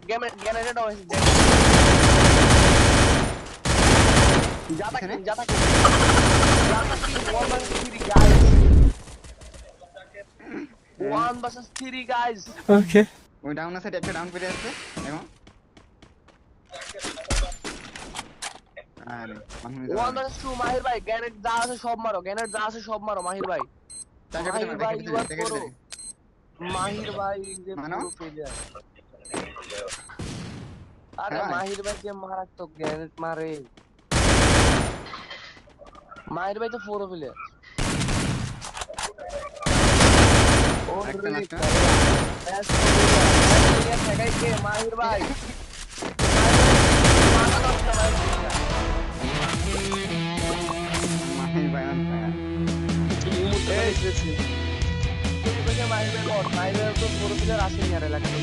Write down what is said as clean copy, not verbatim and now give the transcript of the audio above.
গ্যানেটে দাও जाता कि one versus three guys ওকে ওই ডাউন আছে একটা ডাউন করে আছে এখন আরে মাহমুদ one versus two মাহির ভাই গ্যানেট যা আছে সব মারো মাহির ভাই মাহির ভাই ইউ আর প্রো মাহির ভাই যে পুরো প্লেয়ার আরে মাহির ভাই যে মারাত্মক গ্যানেট মারে মাহির ভাই তো পুরো প্লেয়ার ও একটা মাহির ভাই মাহির ভাই অন ফায়ার মাহির ভাই তো পুরো প্লেয়ার আসেনি আর এলাকাতে